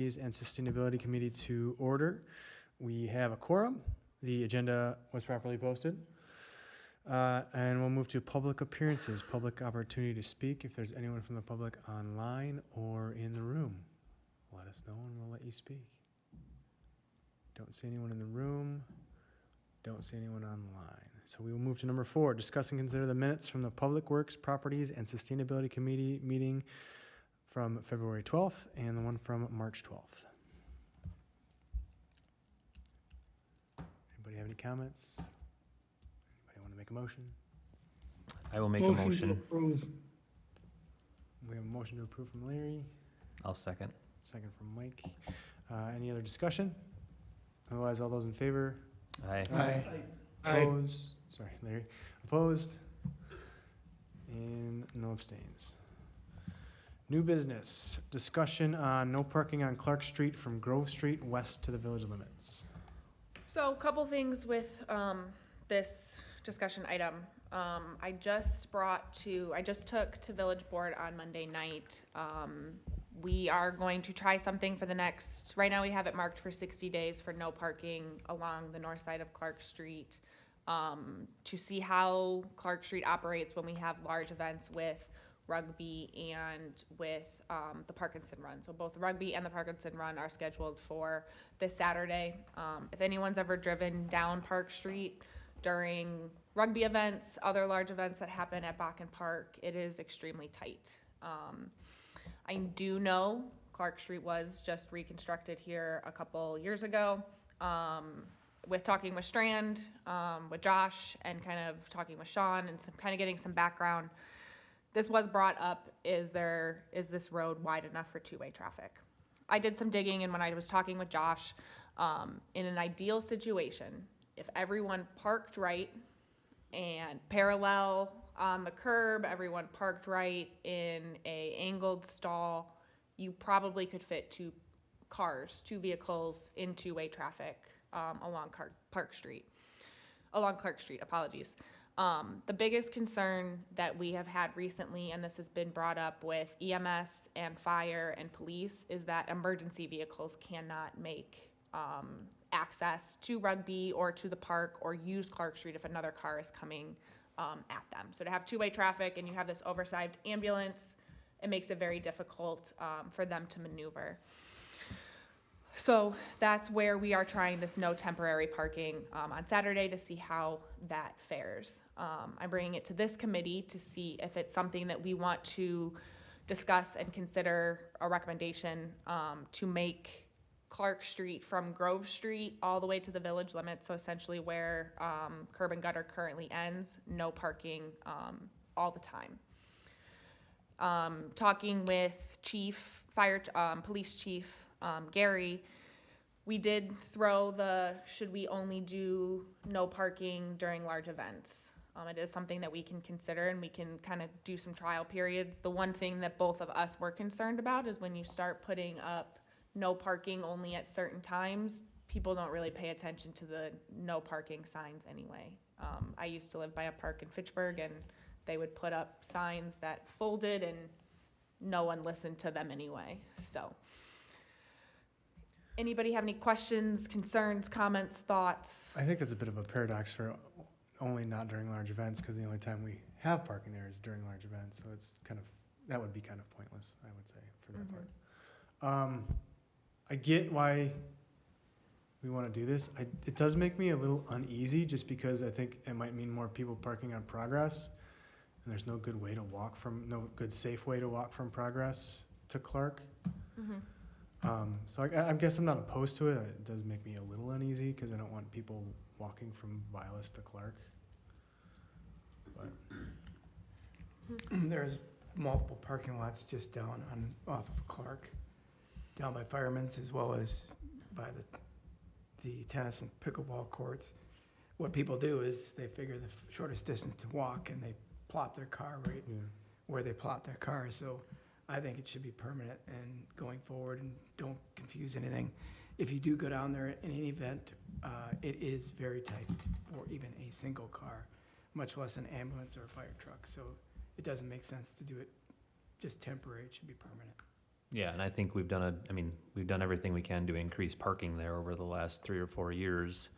and Sustainability Committee to order. We have a quorum. The agenda was properly posted. And we'll move to public appearances, public opportunity to speak. If there's anyone from the public online or in the room, let us know and we'll let you speak. Don't see anyone in the room. Don't see anyone online. So we will move to number 4, discuss and consider the minutes from the Public Works, Properties, and Sustainability Committee meeting from February 12th and the one from March 12th. Anybody have any comments? Anybody want to make a motion? I will make a motion. Approve. We have a motion to approve from Larry, I'll second. second from Mike. Any other discussion? Otherwise, all those in favor? Aye. Aye. Opposed? Sorry, Larry. Opposed? And no abstains. New business, discussion on no parking on Clark Street from Grove Street west to the village limits. So a couple things with this discussion item. I just took to village board on Monday night. We are going to try something for the next, right now we have it marked for 60 days for no parking along the north side of Clark Street, to see how Clark Street operates when we have large events with rugby and with the Parkinson Run. So both rugby and the Parkinson Run are scheduled for this Saturday. If anyone's ever driven down Park Street during rugby events, other large events that happen at Bakken Park, it is extremely tight. I do know Clark Street was just reconstructed here a couple years ago. With talking with Strand, with Josh, and kind of talking with Sean and kind of getting some background, this was brought up, is this road wide enough for two-way traffic? I did some digging, and when I was talking with Josh, in an ideal situation, if everyone parked right and parallel on the curb, everyone parked right in a angled stall, you probably could fit two vehicles in two-way traffic along Clark Street, apologies. The biggest concern that we have had recently, and this has been brought up with EMS and fire and police, is that emergency vehicles cannot make access to rugby or to the park or use Clark Street if another car is coming at them. So to have two-way traffic and you have this oversized ambulance, it makes it very difficult for them to maneuver. So that's where we are trying this no temporary parking on Saturday to see how that fares. I'm bringing it to this committee to see if it's something that we want to discuss and consider a recommendation to make Clark Street from Grove Street all the way to the village limit, so essentially where curb and gutter currently ends, no parking all the time. Talking with police chief Gary, we did throw should we only do no parking during large events? It is something that we can consider, and we can kind of do some trial periods. The one thing that both of us were concerned about is when you start putting up no parking only at certain times, people don't really pay attention to the no parking signs anyway. I used to live by a park in Fitchburg, and they would put up signs that folded and no one listened to them anyway. So anybody have any questions, concerns, comments, thoughts? I think that's a bit of a paradox for only not during large events, because the only time we have parking there is during large events. So it's that would be kind of pointless, I would say, for that part. I get why we want to do this. It does make me a little uneasy, just because I think it might mean more people parking on Progress, and there's no good safe way to walk from Progress to Clark. So I guess I'm not opposed to it. It does make me a little uneasy, because I don't want people walking from Vilas to Clark. But There's multiple parking lots just down off of Clark, down by Fireman's, as well as by the tennis and pickleball courts. What people do is they figure the shortest distance to walk, and they plop their car right where they plop their car. So I think it should be permanent and going forward, and don't confuse anything. If you do go down there in any event, it is very tight for even a single car, much less an ambulance or a fire truck. So it doesn't make sense to do it just temporary. It should be permanent. Yeah, and I think we've done everything we can to increase parking there over the last 3 or 4 years.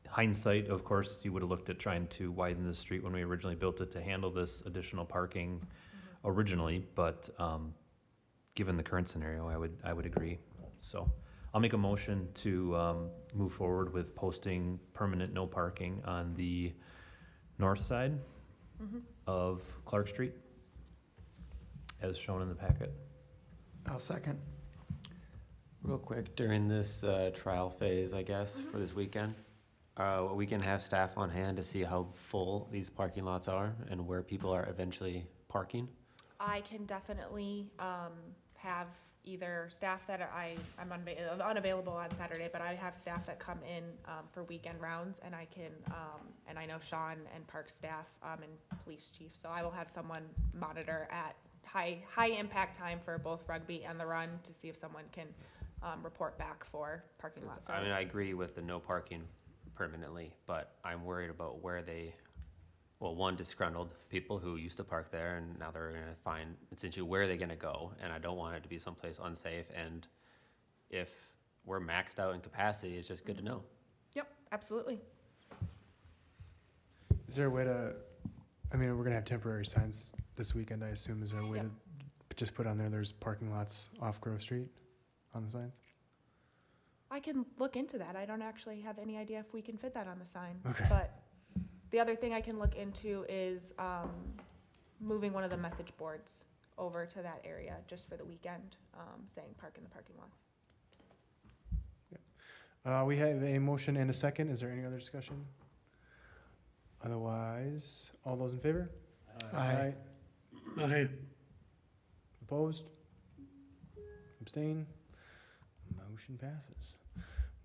Hindsight, of course, you would have looked at trying to widen the street when we originally built it to handle this additional parking originally, but, given the current scenario, I would agree. So I'll make a motion to, move forward with posting permanent no parking on the north side of Clark Street, as shown in the packet. I'll second. Real quick, during this trial phase, I guess, for this weekend, we can have staff on hand to see how full these parking lots are and where people are eventually parking. I can definitely have either staff that I'm unavailable on Saturday, but I have staff that come in for weekend rounds, and I can, and I know Sean and park staff and police chief, so I will have someone monitor at high impact time for both rugby and the run to see if someone can report back for parking lot fills. I mean, I agree with the no parking permanently, but I'm worried about where they, well, one, disgruntled people who used to park there and now they're gonna find essentially where they're gonna go, and I don't want it to be someplace unsafe, and if we're maxed out in capacity, it's just good to know. Yep, absolutely. Is there a way to, I mean, we're gonna have temporary signs this weekend, I assume. Is there a way Yep. to just put on there's parking lots off Grove Street on the signs? I can look into that. I don't actually have any idea if we can fit that on the sign. Okay. But the other thing I can look into is moving one of the message boards over to that area just for the weekend, saying park in the parking lots. We have a motion and a second. Is there any other discussion? Otherwise, all those in favor? Aye. Aye. Opposed? Abstain? Motion passes.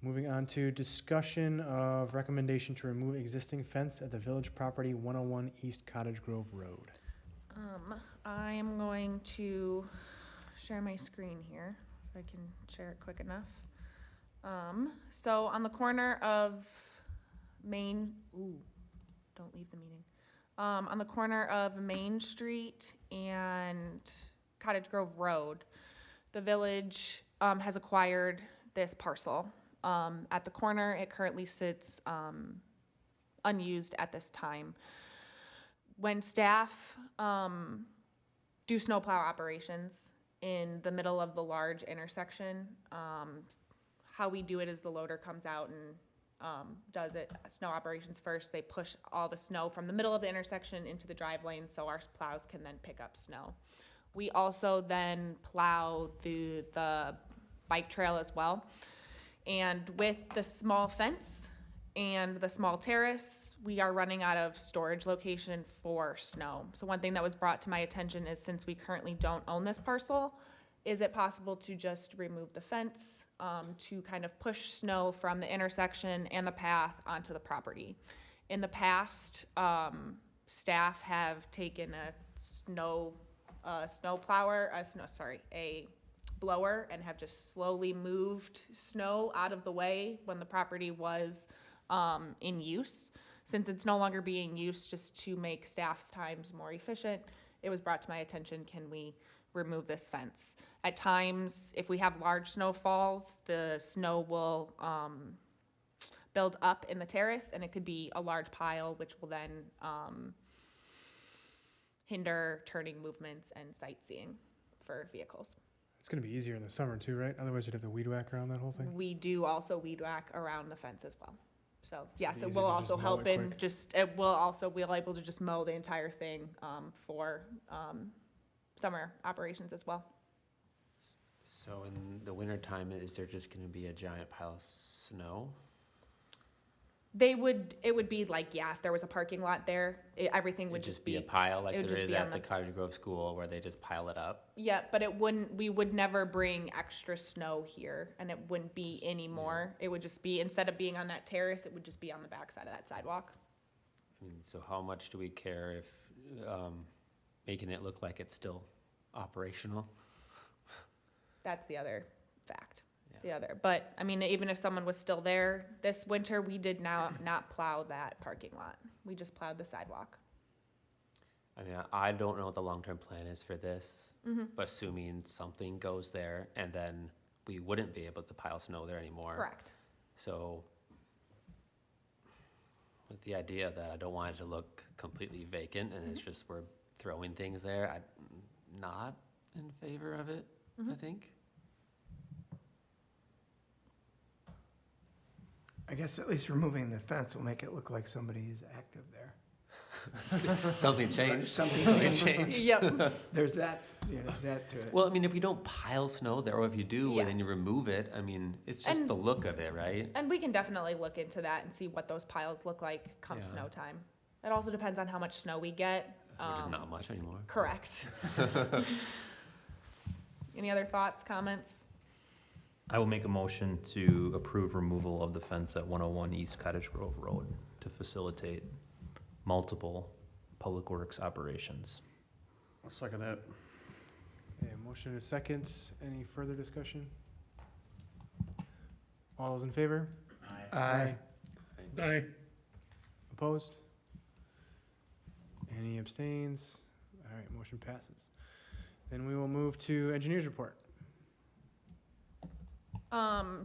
Moving on to discussion of recommendation to remove existing fence at the village property 101 East Cottage Grove Road. I am going to share my screen here, if I can share it quick enough. So on the corner of Main, don't leave the meeting. On the corner of Main Street and Cottage Grove Road, the village has acquired this parcel. At the corner, it currently sits unused at this time. When staff do snowplow operations in the middle of the large intersection, how we do it is the loader comes out and does snow operations first. They push all the snow from the middle of the intersection into the drive lane so our plows can then pick up snow. We also then plow the bike trail as well. And with the small fence and the small terrace, we are running out of storage location for snow. So one thing that was brought to my attention is, since we currently don't own this parcel, is it possible to just remove the fence to kind of push snow from the intersection and the path onto the property? In the past, staff have taken a blower and have just slowly moved snow out of the way when the property was in use. Since it's no longer being used, just to make staff's times more efficient, it was brought to my attention, can we remove this fence? At times, if we have large snowfalls, the snow will build up in the terrace, and it could be a large pile, which will then hinder turning movements and sightseeing for vehicles. It's gonna be easier in the summer too, right? Otherwise you'd have to weed whack around that whole thing. We do also weed whack around the fence as well. So yes, Easy it to will just also mow help it in quick. just, it will also, we'll able to just mow the entire thing for summer operations as well. So in the winter time, is there just gonna be a giant pile of snow? It would be like, yeah, if there was a parking lot there, everything would It'd just be a be, pile like it would there just is be on at the the- Cottage Grove School where they just pile it up? yeah, but we would never bring extra snow here, and it wouldn't be anymore. It would just be, instead of being on that terrace, it would just be on the backside of that sidewalk. I mean, so how much do we care if making it look like it's still operational? That's the other fact. Yeah. But I mean, even if someone was still there this winter, we did not plow that parking lot. We just plowed the sidewalk. I mean, I don't know what the long-term plan is for this, Mm-hmm. but assuming something goes there, and then we wouldn't be able to pile snow there anymore. Correct. So with the idea that I don't want it to look completely vacant and it's just we're throwing things there, I'm not in favor of it, I think. I guess at least removing the fence will make it look like somebody's active there. Something changed. Something changed. Yep. There's that, there's that to it. Well, I mean, if you don't pile snow there, or if you do, Yeah. and then you remove it, I mean, it's just And- the look of it, right? And we can definitely look into that and see what those piles look like come Yeah. snow time. It also depends on how much snow we get. Which is not much anymore. Correct. Any other thoughts, comments? I will make a motion to approve removal of the fence at 101 East Cottage Grove Road to facilitate multiple public works operations. I'll second that. Okay, motion and a second. Any further discussion? All those in favor? Aye. Aye. Opposed? Any abstains? All right, motion passes. Then we will move to engineers report.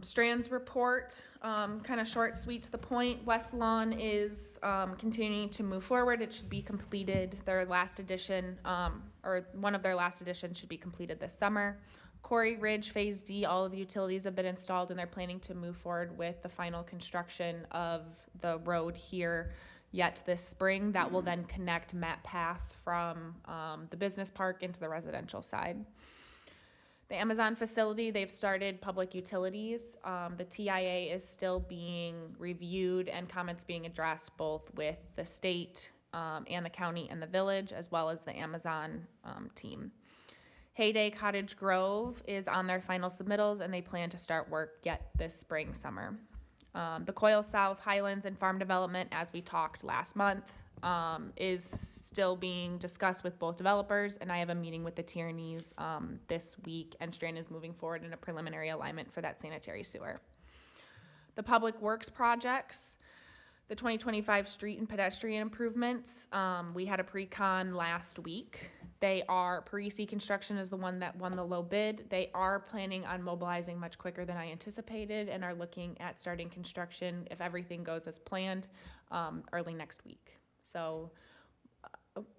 Strand's report, kind of short, sweet, to the point. West Lawn is continuing to move forward. It should be completed. Their last edition, or one of their last editions, should be completed this summer. Quarry Ridge Phase D, all of the utilities have been installed, and they're planning to move forward with the final construction of the road here yet this spring. That will then connect Matt Pass from the business park into the residential side. The Amazon facility, they've started public utilities. The TIA is still being reviewed and comments being addressed both with the state and the county and the village, as well as the Amazon team. Heyday Cottage Grove is on their final submittals, and they plan to start work yet this spring, summer. The Coil South Highlands and Farm Development, as we talked last month, is still being discussed with both developers, and I have a meeting with the Tierneys this week, and Strand is moving forward in a preliminary alignment for that sanitary sewer. The Public Works projects, the 2025 street and pedestrian improvements, we had a pre-con last week. They are, Parisi Construction is the one that won the low bid. They are planning on mobilizing much quicker than I anticipated and are looking at starting construction, if everything goes as planned, early next week. So,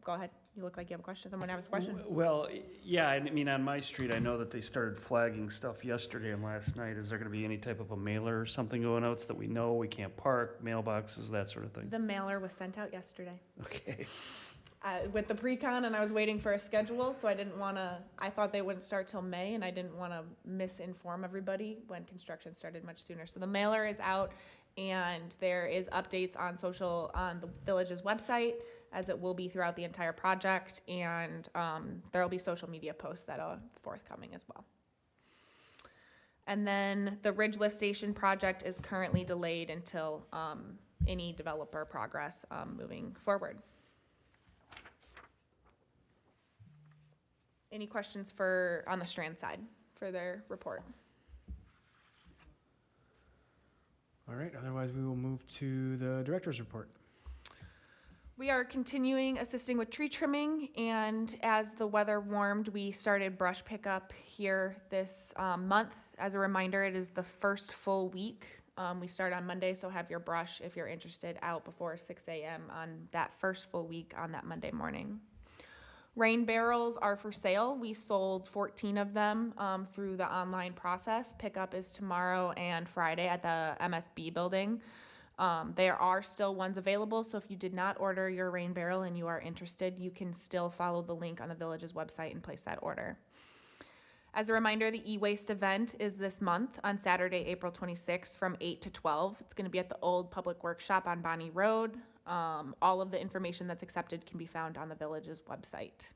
go ahead. You look like you have a question. Someone has a question? Well, yeah, I mean, on my street, I know that they started flagging stuff yesterday and last night. Is there gonna be any type of a mailer or something going out so that we know we can't park, mailboxes, that sort of thing? The mailer was sent out yesterday. Okay. With the pre-con, and I was waiting for a schedule, so I didn't want to, I thought they wouldn't start till May, and I didn't want to misinform everybody when construction started much sooner. So the mailer is out, and there is updates on the village's website, as it will be throughout the entire project, and there will be social media posts that are forthcoming as well. And then the Ridge Lift Station project is currently delayed until any developer progress moving forward. Any questions on the Strand side for their report? All right, otherwise we will move to the director's report. We are continuing assisting with tree trimming, and as the weather warmed, we started brush pickup here this month. As a reminder, it is the first full week. We start on Monday, so have your brush, if you're interested, out before 6 a.m. on that first full week on that Monday morning. Rain barrels are for sale. We sold 14 of them through the online process. Pickup is tomorrow and Friday at the MSB building. There are still ones available, so if you did not order your rain barrel and you are interested, you can still follow the link on the village's website and place that order. As a reminder, the e-waste event is this month on Saturday, April 26th from 8 to 12. It's going to be at the old public workshop on Bonnie Road. All of the information that's accepted can be found on the village's website.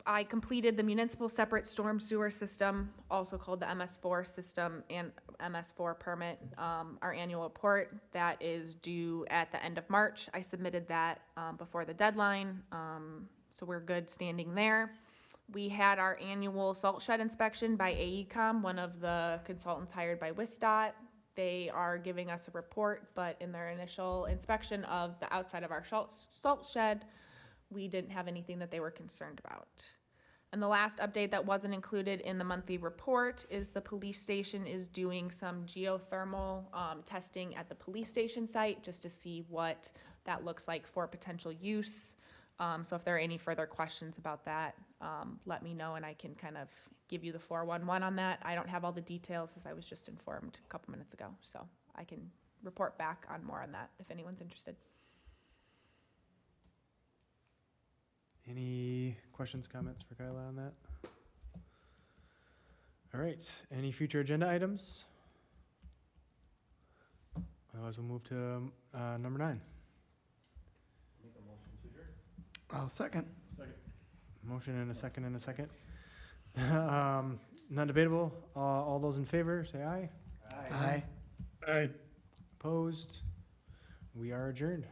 I completed the municipal separate storm sewer system, also called the MS4 system and MS4 permit, our annual report that is due at the end of March. I submitted that before the deadline, so we're good standing there. We had our annual salt shed inspection by AECom, one of the consultants hired by WISDOT. They are giving us a report, but in their initial inspection of the outside of our salt shed, we didn't have anything that they were concerned about. And the last update that wasn't included in the monthly report is the police station is doing some geothermal testing at the police station site just to see what that looks like for potential use. So if there are any further questions about that, let me know and I can kind of give you the 411 on that. I don't have all the details as I was just informed a couple minutes ago, so I can report back on more on that if anyone's interested. Any questions, comments for Kyla on that? All right, any future agenda items? Otherwise, we'll move to number 9. I'll second. Motion and a second and a second. Non-debatable. All those in favor, say aye. Aye. Opposed? We are adjourned.